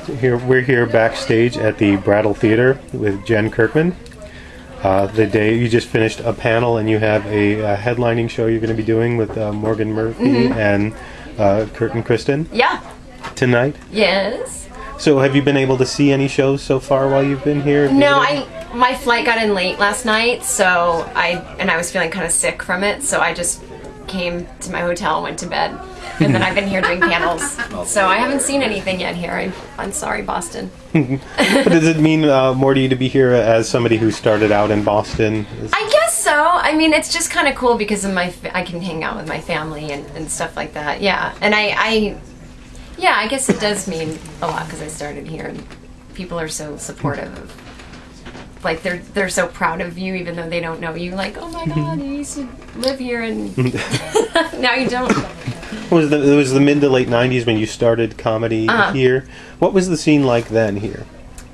We're here backstage at the Brattle Theater with Jen Kirkman. The day you just finished a panel and you have a headlining show you're going to be doing with Morgan Murphy and Kurt and Kristen. Yeah. Tonight. Yes. So have you been able to see any shows so far while you've been here? No, my flight got in late last night, so I was feeling kind of sick from it, so I just came to my hotel and went to bed. And then I've been here doing panels. So I haven't seen anything yet here. I'm sorry, Boston. But does it mean more to you to be here as somebody who started out in Boston? I guess so. I mean, it's just kind of cool because of I can hang out with my family and stuff like that. Yeah. And I guess it does mean a lot because I started here and people are so supportive of, like, they're so proud of you even though they don't know you. Like, oh my God, you used to live here and now you don't. It was the mid to late 90s when you started comedy here. What was the scene like then here?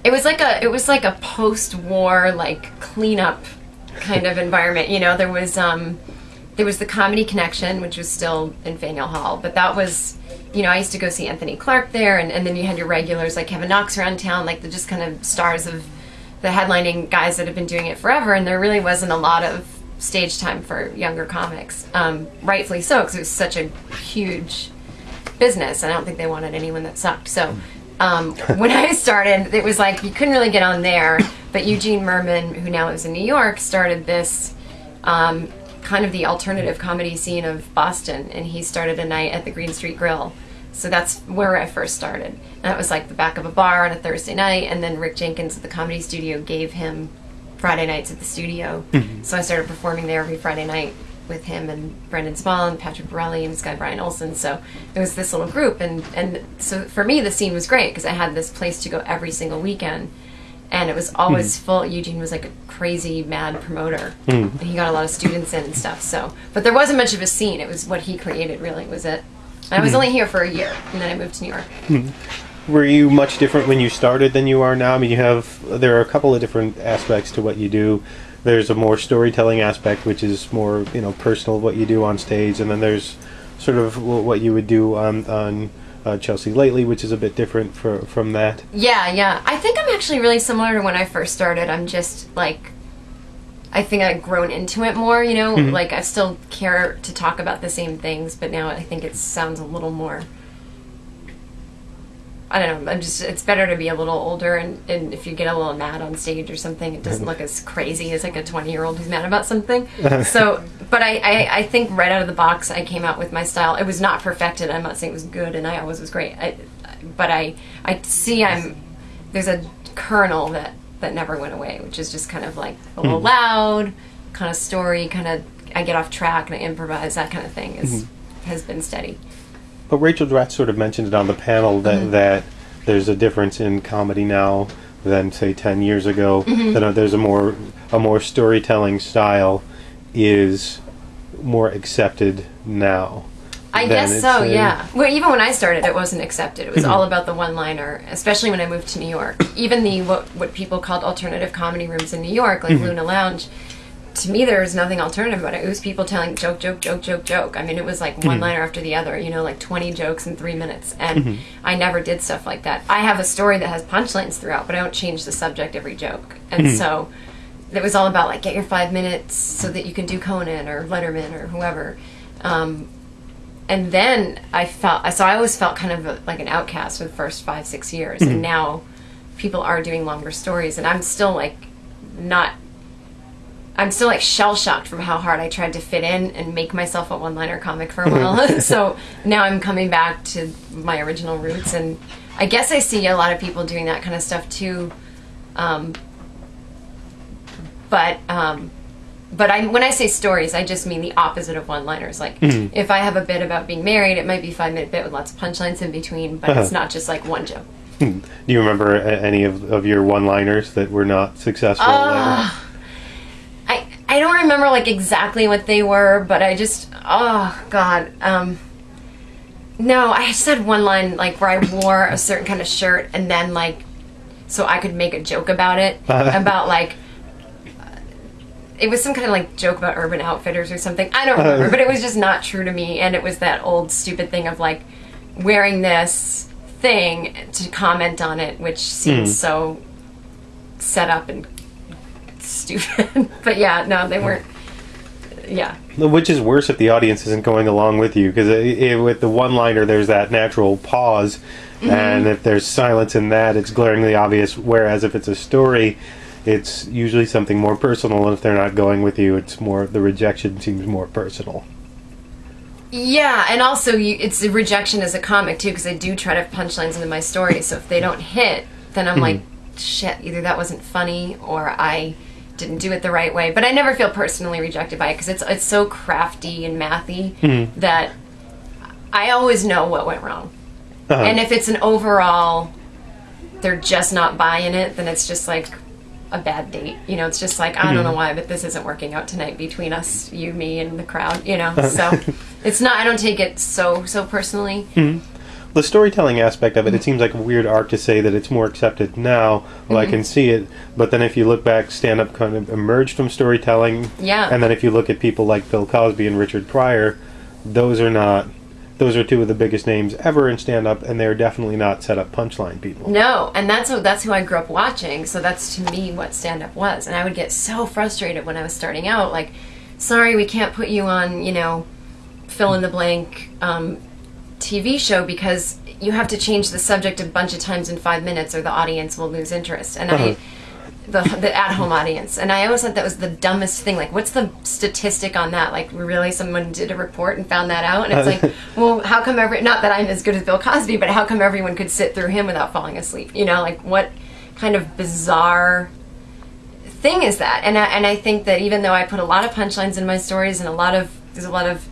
It was like a post-war, like, cleanup kind of environment. You know, there was the Comedy Connection, which was still in Faneuil Hall, but that was, you know, I used to go see Anthony Clark there, and then you had your regulars like Kevin Knox around town, like the just kind of stars of the headlining guys that have been doing it forever, and there really wasn't a lot of stage time for younger comics. Rightfully so, because it was such a huge business. I don't think they wanted anyone that sucked. So when I started, it was like you couldn't really get on there, but Eugene Merman, who now lives in New York, started this kind of the alternative comedy scene of Boston, and he started a night at the Green Street Grill. So that's where I first started. And it was like the back of a bar on a Thursday night, and then Rick Jenkins at the Comedy Studio gave him Friday nights at the studio. So I started performing there every Friday night with him and Brendan Small and Patrick Borelli and this guy Brian Olsen. So it was this little group, and so for me the scene was great because I had this place to go every single weekend, and it was always full. Eugene was like a crazy mad promoter, and he got a lot of students in and stuff. So, but there wasn't much of a scene. It was what he created, really, was it. And I was only here for a year, and then I moved to New York. Were you much different when you started than you are now? I mean, there are a couple of different aspects to what you do. There's a more storytelling aspect, which is more, you know, personal of what you do on stage, and then there's sort of what you would do on Chelsea Lately, which is a bit different from that. Yeah. I think I'm actually really similar to when I first started. I'm just like, I think I've grown into it more, you know, like I still care to talk about the same things, but now I think it sounds a little more, I don't know, it's better to be a little older, and if you get a little mad on stage or something, it doesn't look as crazy as like a 20-year-old who's mad about something. So, but I think right out of the box I came out with my style. It was not perfected, I'm not saying it was good, and I always was great, but I see there's a kernel that never went away, which is just kind of like a little loud, kind of story, kind of I get off track and I improvise, that kind of thing has been steady. But Rachel Dratz sort of mentioned it on the panel that there's a difference in comedy now than, say, 10 years ago. That there's a more storytelling style is more accepted now. I guess so, yeah. Well, even when I started, it wasn't accepted. It was all about the one-liner, especially when I moved to New York. Even the what people called alternative comedy rooms in New York, like Luna Lounge, to me there was nothing alternative about it. It was people telling joke. I mean, it was like one-liner after the other, you know, like 20 jokes in 3 minutes. And I never did stuff like that. I have a story that has punchlines throughout, but I don't change the subject every joke. And so it was all about, like, get your 5 minutes so that you can do Conan or Letterman or whoever. And then I always felt kind of like an outcast for the first 5-6 years. And now people are doing longer stories, and I'm still like shell-shocked from how hard I tried to fit in and make myself a one-liner comic for a while. So now I'm coming back to my original roots, and I guess I see a lot of people doing that kind of stuff too. But when I say stories, I just mean the opposite of one-liners. Like, if I have a bit about being married, it might be a 5-minute bit with lots of punchlines in between, but it's not just like one joke. Do you remember any of your one-liners that were not successful? I don't remember like exactly what they were, but I just, oh God. No, I just had one line like where I wore a certain kind of shirt, and then like, so I could make a joke about it, about like, it was some kind of like joke about Urban Outfitters or something. I don't remember, but it was just not true to me, and it was that old stupid thing of like wearing this thing to comment on it, which seems so set up and stupid. But yeah, no, they weren't. Yeah. Which is worse if the audience isn't going along with you, because with the one-liner, there's that natural pause, and if there's silence in that, it's glaringly obvious. Whereas if it's a story, it's usually something more personal, and if they're not going with you, it's more, the rejection seems more personal. Yeah, and also it's a rejection as a comic too, because I do try to have punchlines into my story. So if they don't hit, then I'm like, shit, either that wasn't funny or I didn't do it the right way. But I never feel personally rejected by it, because it's so crafty and mathy that I always know what went wrong. And if it's an overall, they're just not buying it, then it's just like a bad date. You know, it's just like, I don't know why, but this isn't working out tonight between us, you, me, and the crowd, you know. So it's not, I don't take it so personally. The storytelling aspect of it, it seems like a weird arc to say that it's more accepted now. Well, I can see it, but then if you look back, stand-up kind of emerged from storytelling. Yeah. And then if you look at people like Bill Cosby and Richard Pryor, those are two of the biggest names ever in stand-up, and they're definitely not set-up punchline people. No, and that's who I grew up watching, so that's to me what stand-up was. And I would get so frustrated when I was starting out, like, sorry, we can't put you on, you know, fill-in-the-blank TV show because you have to change the subject a bunch of times in 5 minutes or the audience will lose interest. And the at-home audience. And I always thought that was the dumbest thing. Like, what's the statistic on that? Like, really, someone did a report and found that out? And it's like, well, how come not that I'm as good as Bill Cosby, but how come everyone could sit through him without falling asleep? You know, like, what kind of bizarre thing is that? And I think that even though I put a lot of punchlines in my stories and there's a lot of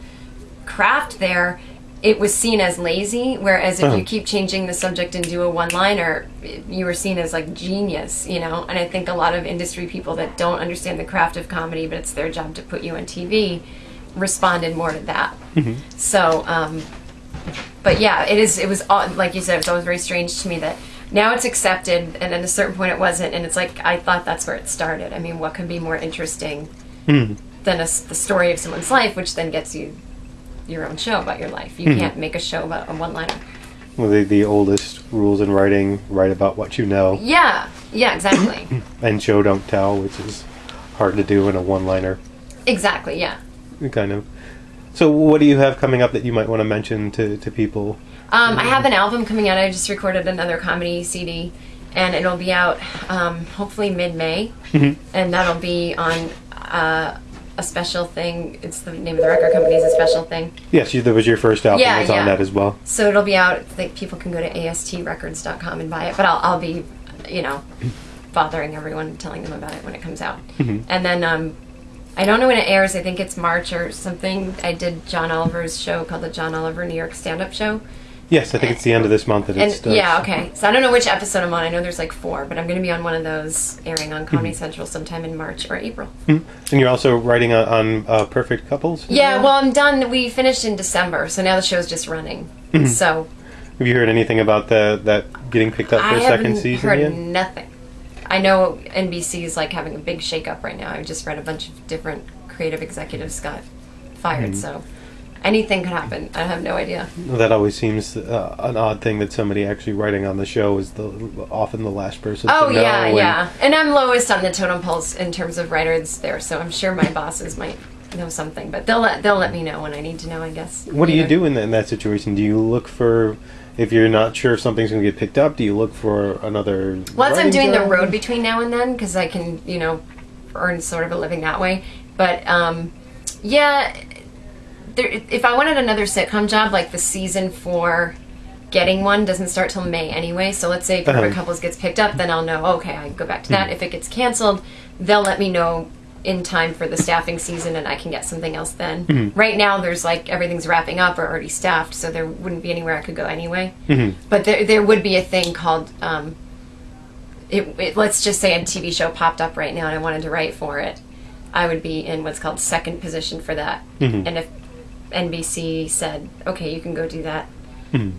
craft there, it was seen as lazy, whereas if you keep changing the subject and do a one-liner, you were seen as like genius, you know. And I think a lot of industry people that don't understand the craft of comedy, but it's their job to put you on TV, responded more to that. So, but yeah, it was like you said, it's always very strange to me that now it's accepted, and at a certain point it wasn't, and it's like, I thought that's where it started. I mean, what could be more interesting than the story of someone's life, which then gets you your own show about your life. You can't make a show about a one-liner. Well, the oldest rules in writing, write about what you know. Yeah, exactly. And show, don't tell, which is hard to do in a one-liner. Exactly, yeah. Kind of. So what do you have coming up that you might want to mention to people? I have an album coming out. I just recorded another comedy CD, and it'll be out hopefully mid-May. And that'll be on A Special Thing. It's the name of the record company, is A Special Thing. Yes, that was your first album. It's on that as well. So it'll be out. I think people can go to astrecords.com and buy it, but I'll be, you know, bothering everyone, telling them about it when it comes out. And then I don't know when it airs. I think it's March or something. I did John Oliver's show called the John Oliver New York Stand-Up Show. Yes, I think it's the end of this month that it starts. Yeah, okay. So I don't know which episode I'm on. I know there's like 4, but I'm going to be on one of those airing on Comedy Central sometime in March or April. And you're also writing on Perfect Couples? Yeah, well, I'm done. We finished in December, so now the show's just running. So, have you heard anything about that getting picked up for a second season yet? I haven't heard nothing. I know NBC is like having a big shakeup right now. I just read a bunch of different creative executives got fired, so anything could happen. I have no idea. That always seems an odd thing, that somebody actually writing on the show is often the last person to know. Yeah. And I'm lowest on the totem poles in terms of writers there, so I'm sure my bosses might know something, but they'll let me know when I need to know, I guess. What do you do in that situation? Do you look for, if you're not sure if something's going to get picked up, do you look for another Well, I'm doing job? the road between now and then, because I can, you know, earn sort of a living that way. But, yeah, if I wanted another sitcom job, like the season for getting one doesn't start till May anyway. So let's say Perfect Couples gets picked up, then I'll know, okay, I can go back to that. If it gets canceled, they'll let me know in time for the staffing season, and I can get something else then. Right now, there's like everything's wrapping up or already staffed, so there wouldn't be anywhere I could go anyway. But there would be a thing called, let's just say a TV show popped up right now and I wanted to write for it. I would be in what's called second position for that. And if NBC said, okay, you can go do that,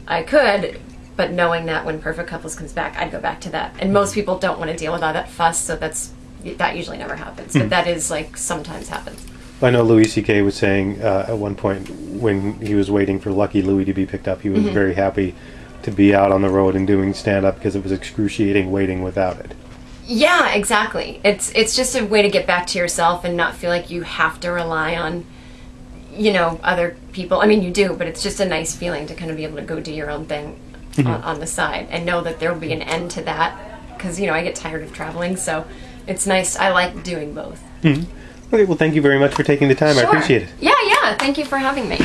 I could, but knowing that when Perfect Couples comes back, I'd go back to that. And most people don't want to deal with all that fuss, so that usually never happens. But that is, like, sometimes happens. I know Louis C.K. was saying at one point when he was waiting for Lucky Louie to be picked up, he was very happy to be out on the road and doing stand-up because it was excruciating waiting without it. Yeah, exactly. It's just a way to get back to yourself and not feel like you have to rely on, other people. I mean, you do, but it's just a nice feeling to kind of be able to go do your own thing on the side and know that there will be an end to that, because, I get tired of traveling, so it's nice. I like doing both. Okay, well, thank you very much for taking the time. Sure. I appreciate it. Yeah, thank you for having me.